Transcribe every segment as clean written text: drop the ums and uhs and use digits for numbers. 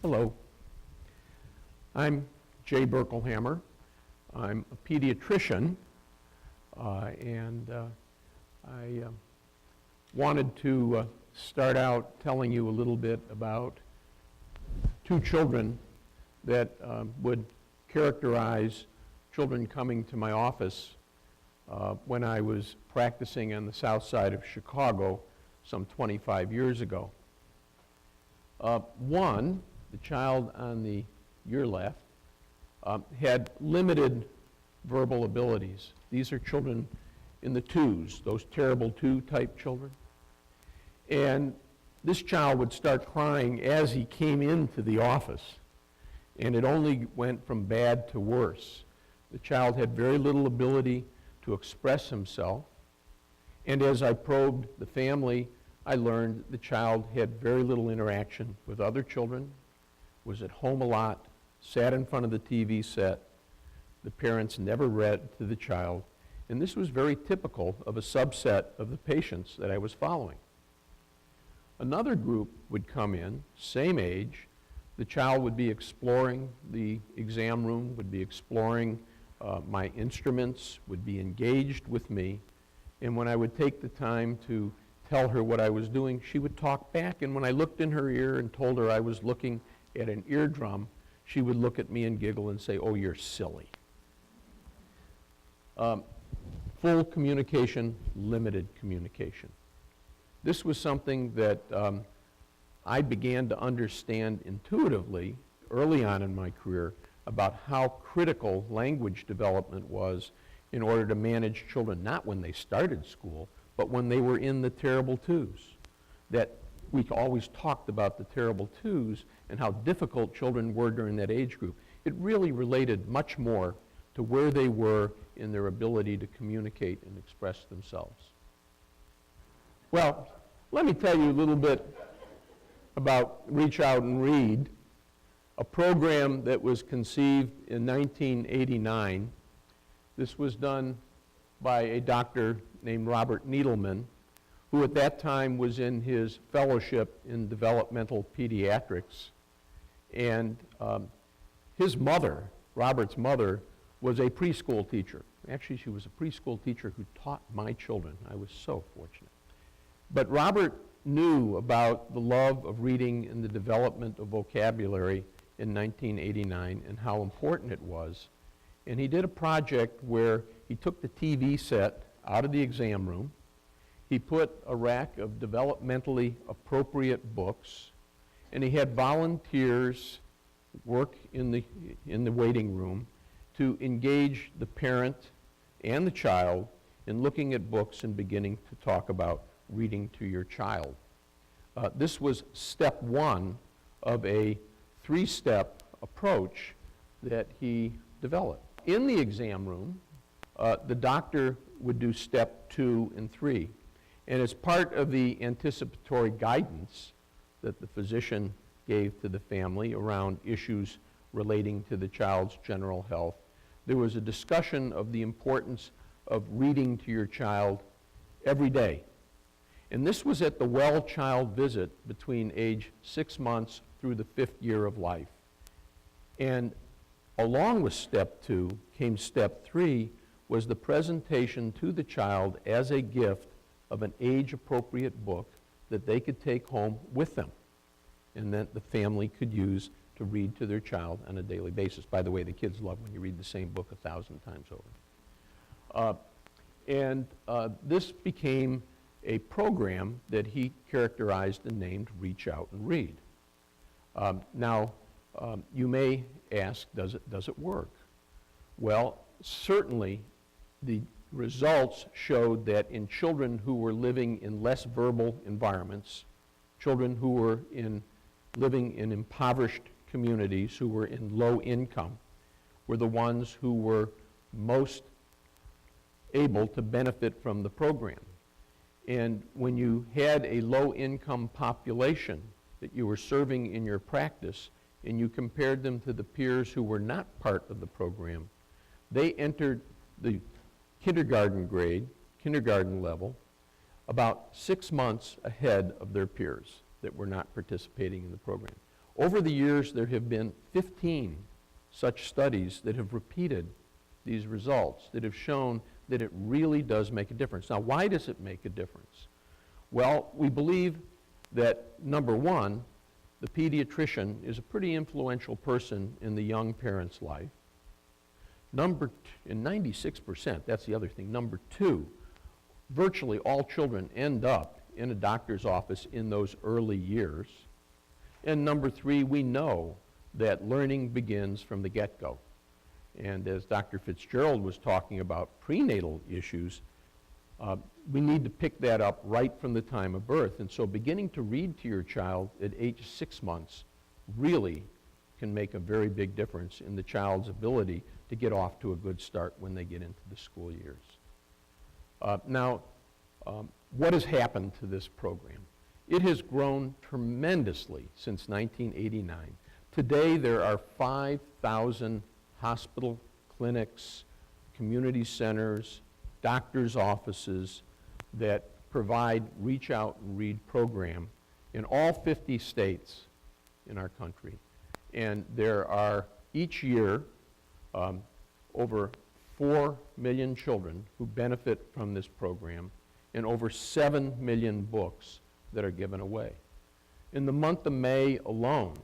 Hello. I'm Jay Berkelhamer. I'm a pediatrician, and I wanted to start out telling you a little bit about two children that would characterize children coming to my office when I was practicing on the south side of Chicago some 25 years ago. One, the child on your left, had limited verbal abilities. These are children in the twos, those terrible two type children. And this child would start crying as he came into the office, and it only went from bad to worse. The child had very little ability to express himself, and as I probed the family, I learned the child had very little interaction with other children, was at home a lot, sat in front of the TV set. The parents never read to the child, and this was very typical of a subset of the patients that I was following. Another group would come in, same age. The child would be exploring the exam room, would be exploring my instruments, would be engaged with me, and when I would take the time to tell her what I was doing, she would talk back, and when I looked in her ear and told her I was looking at an eardrum, she would look at me and giggle and say, "Oh, you're silly." Full communication, limited communication. This was something that I began to understand intuitively early on in my career about how critical language development was in order to manage children, not when they started school, but when they were in the terrible twos. That we always talked about the terrible twos and how difficult children were during that age group. It really related much more to where they were in their ability to communicate and express themselves. Well, let me tell you a little bit about Reach Out and Read, a program that was conceived in 1989. This was done by a doctor named Robert Needleman, who at that time was in his fellowship in developmental pediatrics. And his mother, Robert's mother, was a preschool teacher. Actually, she was a preschool teacher who taught my children. I was so fortunate. But Robert knew about the love of reading and the development of vocabulary in 1989 and how important it was. And he did a project where he took the TV set out of the exam room. He put a rack of developmentally appropriate books, and he had volunteers work in the waiting room to engage the parent and the child in looking at books and beginning to talk about reading to your child. This was step one of a three-step approach that he developed. In the exam room, the doctor would do step 2 and 3. And as part of the anticipatory guidance that the physician gave to the family around issues relating to the child's general health, there was a discussion of the importance of reading to your child every day. And this was at the well child visit between age 6 months through the 5th year of life. And along with step 2 came step 3, was the presentation to the child as a gift of an age-appropriate book that they could take home with them and that the family could use to read to their child on a daily basis. By the way, the kids love when you read the same book 1,000 times over. This became a program that he characterized and named Reach Out and Read. You may ask, does it work? Well, certainly the results showed that in children who were living in less verbal environments, children who were living in impoverished communities, who were in low income, were the ones who were most able to benefit from the program. And when you had a low-income population that you were serving in your practice, and you compared them to the peers who were not part of the program, they entered the kindergarten level, about 6 months ahead of their peers that were not participating in the program. Over the years, there have been 15 such studies that have repeated these results, that have shown that it really does make a difference. Now, why does it make a difference? Well, we believe that, number one, the pediatrician is a pretty influential person in the young parent's life. In 96%, that's the other thing. Number two, virtually all children end up in a doctor's office in those early years. And number three, we know that learning begins from the get-go. And as Dr. Fitzgerald was talking about prenatal issues, we need to pick that up right from the time of birth. And so beginning to read to your child at age 6 months really can make a very big difference in the child's ability to get off to a good start when they get into the school years. Now, what has happened to this program? It has grown tremendously since 1989. Today, there are 5,000 hospital clinics, community centers, doctors' offices that provide Reach Out and Read program in all 50 states in our country. And there are, each year, over 4 million children who benefit from this program and over 7 million books that are given away. In the month of May alone,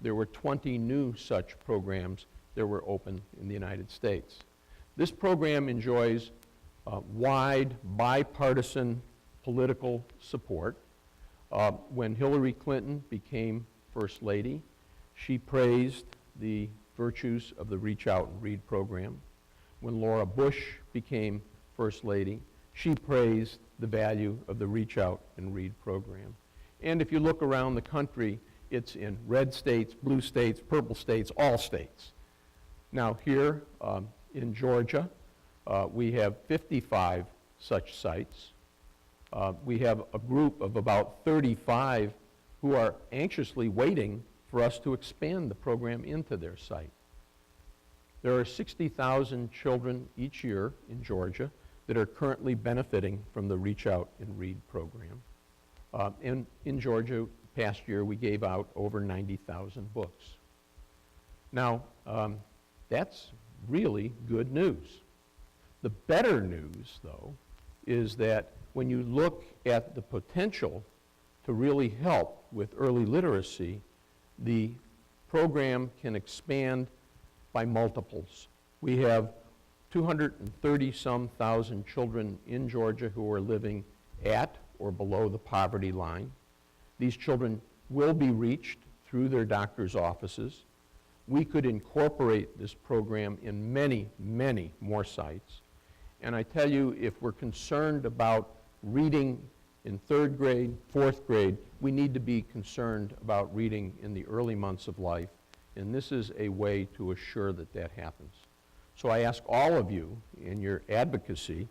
there were 20 new such programs that were open in the United States. This program enjoys wide bipartisan political support. When Hillary Clinton became First Lady, she praised the virtues of the Reach Out and Read program. When Laura Bush became First Lady, she praised the value of the Reach Out and Read program. And if you look around the country, it's in red states, blue states, purple states, all states. Now here in Georgia, we have 55 such sites. We have a group of about 35 who are anxiously waiting for us to expand the program into their site. There are 60,000 children each year in Georgia that are currently benefiting from the Reach Out and Read program. And in Georgia, past year, we gave out over 90,000 books. Now, that's really good news. The better news, though, is that when you look at the potential to really help with early literacy, the program can expand by multiples. We have 230-some thousand children in Georgia who are living at or below the poverty line. These children will be reached through their doctor's offices. We could incorporate this program in many, many more sites. And I tell you, if we're concerned about reading in 3rd grade, 4th grade, we need to be concerned about reading in the early months of life. And this is a way to assure that that happens. So I ask all of you in your advocacy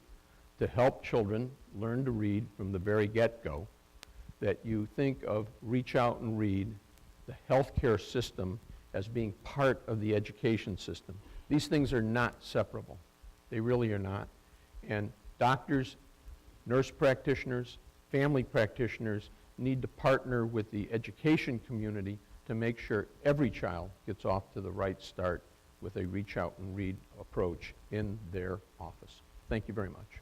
to help children learn to read from the very get-go, that you think of Reach Out and Read, the healthcare system, as being part of the education system. These things are not separable. They really are not. And doctors, nurse practitioners, family practitioners need to partner with the education community to make sure every child gets off to the right start with a Reach Out and Read approach in their office. Thank you very much.